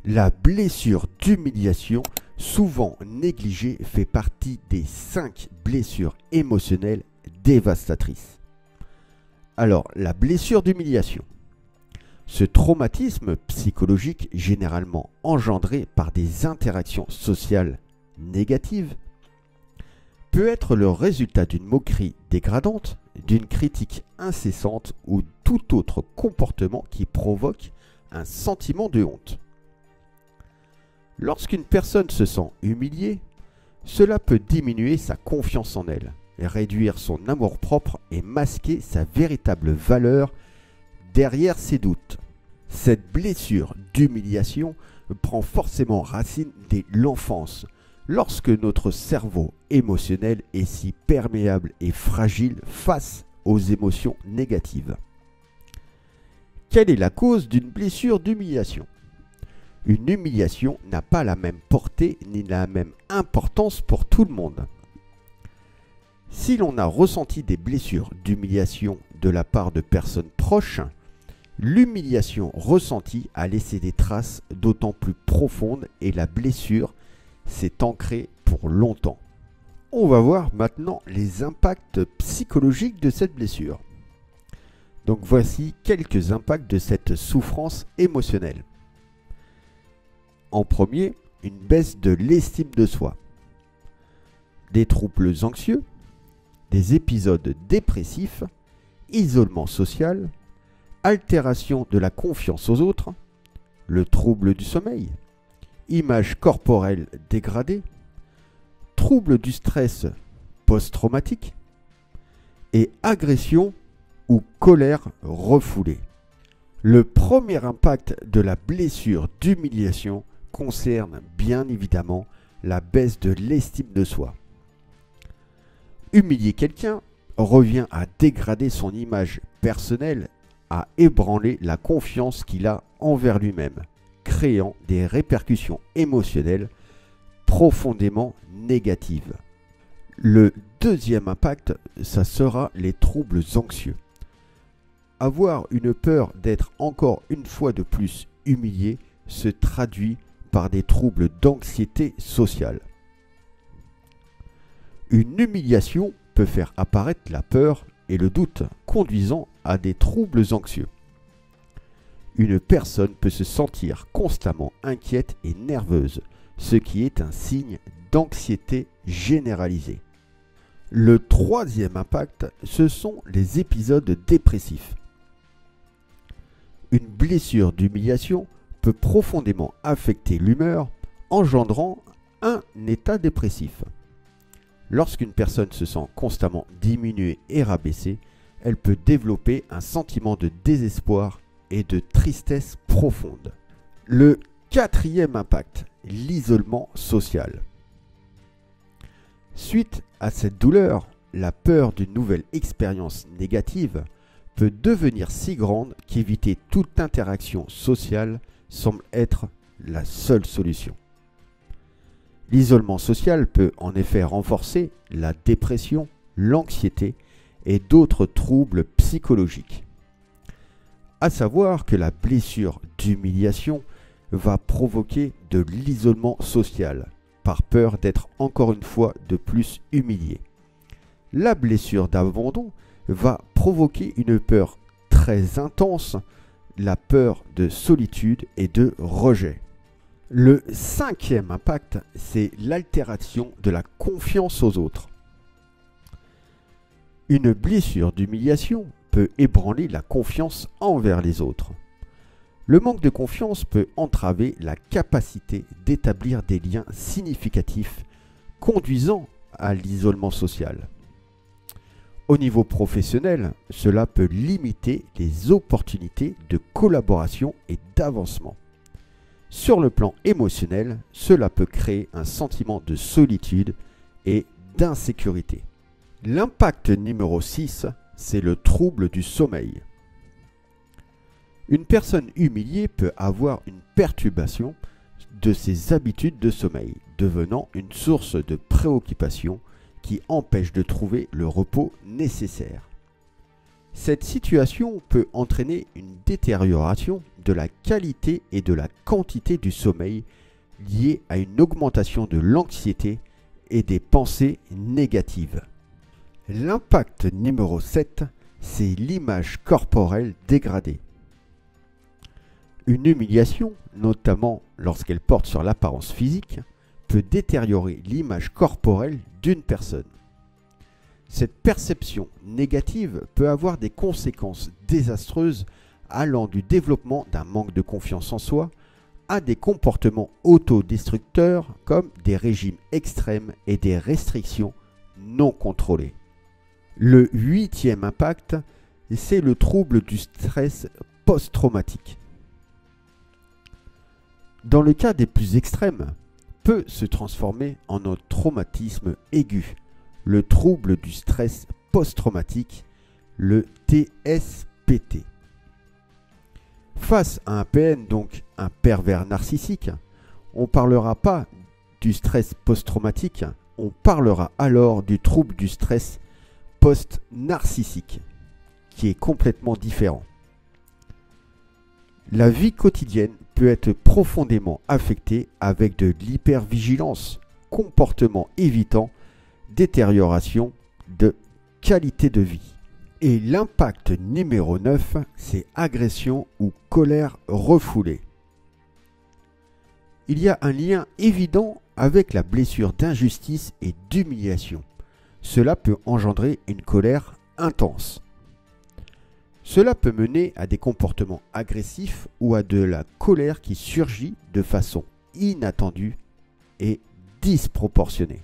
La blessure d'humiliation, souvent négligée, fait partie des 5 blessures émotionnelles dévastatrices. Alors, la blessure d'humiliation. Ce traumatisme psychologique, généralement engendré par des interactions sociales négatives, peut être le résultat d'une moquerie dégradante, d'une critique incessante ou tout autre comportement qui provoque un sentiment de honte. Lorsqu'une personne se sent humiliée, cela peut diminuer sa confiance en elle, réduire son amour-propre et masquer sa véritable valeur derrière ses doutes. Cette blessure d'humiliation prend forcément racine dès l'enfance, lorsque notre cerveau émotionnel est si perméable et fragile face aux émotions négatives. Quelle est la cause d'une blessure d'humiliation ? Une humiliation n'a pas la même portée ni la même importance pour tout le monde. Si l'on a ressenti des blessures d'humiliation de la part de personnes proches, l'humiliation ressentie a laissé des traces d'autant plus profondes et la blessure s'est ancrée pour longtemps. On va voir maintenant les impacts psychologiques de cette blessure. Donc voici quelques impacts de cette souffrance émotionnelle. En premier, une baisse de l'estime de soi, des troubles anxieux, des épisodes dépressifs, isolement social, altération de la confiance aux autres, le trouble du sommeil, image corporelle dégradée, trouble du stress post-traumatique et agression ou colère refoulée. Le premier impact de la blessure d'humiliation concerne bien évidemment la baisse de l'estime de soi. Humilier quelqu'un revient à dégrader son image personnelle, à ébranler la confiance qu'il a envers lui-même, créant des répercussions émotionnelles profondément négatives. Le deuxième impact, ça sera les troubles anxieux. Avoir une peur d'être encore une fois de plus humilié se traduit par des troubles d'anxiété sociale. Une humiliation peut faire apparaître la peur et le doute, conduisant à des troubles anxieux. Une personne peut se sentir constamment inquiète et nerveuse, ce qui est un signe d'anxiété généralisée. Le troisième impact, ce sont les épisodes dépressifs. Une blessure d'humiliation peut profondément affecter l'humeur, engendrant un état dépressif. Lorsqu'une personne se sent constamment diminuée et rabaissée, elle peut développer un sentiment de désespoir et de tristesse profonde. Le quatrième impact, l'isolement social. Suite à cette douleur, la peur d'une nouvelle expérience négative peut devenir si grande qu'éviter toute interaction sociale semble être la seule solution. L'isolement social peut en effet renforcer la dépression, l'anxiété et d'autres troubles psychologiques. À savoir que la blessure d'humiliation va provoquer de l'isolement social, par peur d'être encore une fois de plus humilié. La blessure d'abandon va provoquer une peur très intense, la peur de solitude et de rejet. Le cinquième impact, c'est l'altération de la confiance aux autres. Une blessure d'humiliation peut ébranler la confiance envers les autres. Le manque de confiance peut entraver la capacité d'établir des liens significatifs, conduisant à l'isolement social. Au niveau professionnel, cela peut limiter les opportunités de collaboration et d'avancement. Sur le plan émotionnel, cela peut créer un sentiment de solitude et d'insécurité. L'impact numéro 6, c'est le trouble du sommeil. Une personne humiliée peut avoir une perturbation de ses habitudes de sommeil, devenant une source de préoccupation qui empêche de trouver le repos nécessaire. Cette situation peut entraîner une détérioration de la qualité et de la quantité du sommeil liée à une augmentation de l'anxiété et des pensées négatives. L'impact numéro 7, c'est l'image corporelle dégradée. Une humiliation, notamment lorsqu'elle porte sur l'apparence physique, peut détériorer l'image corporelle d'une personne. Cette perception négative peut avoir des conséquences désastreuses allant du développement d'un manque de confiance en soi à des comportements autodestructeurs comme des régimes extrêmes et des restrictions non contrôlées. Le 8e impact, c'est le trouble du stress post-traumatique. Dans le cas des plus extrêmes, peut se transformer en un traumatisme aigu, le trouble du stress post-traumatique, le TSPT. Face à un PN, donc un pervers narcissique, on ne parlera pas du stress post-traumatique, on parlera alors du trouble du stress post-narcissique, qui est complètement différent. La vie quotidienne peut être profondément affectée avec de l'hypervigilance, comportement évitant, détérioration de qualité de vie. Et l'impact numéro 9, c'est agression ou colère refoulée. Il y a un lien évident avec la blessure d'injustice et d'humiliation. Cela peut engendrer une colère intense. Cela peut mener à des comportements agressifs ou à de la colère qui surgit de façon inattendue et disproportionnée.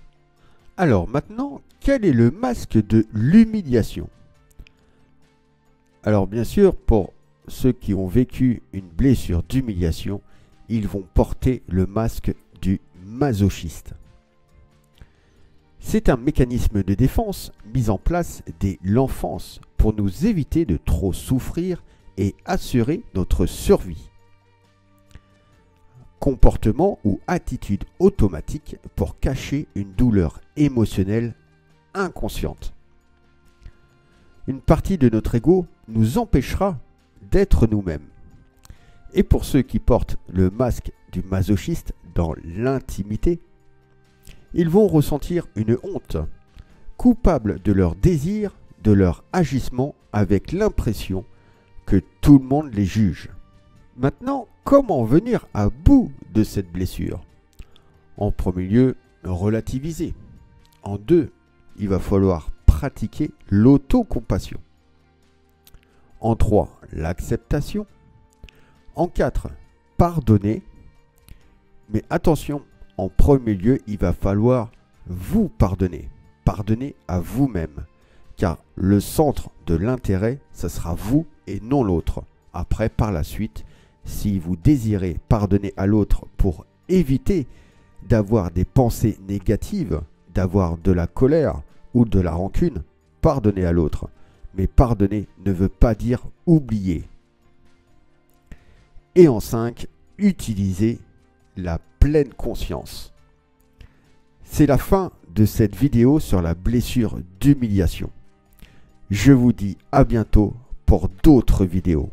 Alors maintenant, quel est le masque de l'humiliation? Alors bien sûr, pour ceux qui ont vécu une blessure d'humiliation, ils vont porter le masque du masochiste. C'est un mécanisme de défense mis en place dès l'enfance pour nous éviter de trop souffrir et assurer notre survie. Comportement ou attitude automatique pour cacher une douleur émotionnelle inconsciente. Une partie de notre ego nous empêchera d'être nous-mêmes. Et pour ceux qui portent le masque du masochiste dans l'intimité, ils vont ressentir une honte, coupables de leur désir, de leur agissement, avec l'impression que tout le monde les juge. Maintenant, comment venir à bout de cette blessure? En premier lieu, relativiser. En deux, il va falloir pratiquer l'autocompassion. En 3, l'acceptation. En 4, pardonner. Mais attention, en premier lieu, il va falloir vous pardonner. Pardonner à vous-même. Car le centre de l'intérêt, ce sera vous et non l'autre. Après, par la suite, si vous désirez pardonner à l'autre pour éviter d'avoir des pensées négatives, d'avoir de la colère ou de la rancune, pardonnez à l'autre. Mais pardonner ne veut pas dire oublier. Et en 5, utilisez la pleine conscience. C'est la fin de cette vidéo sur la blessure d'humiliation. Je vous dis à bientôt pour d'autres vidéos.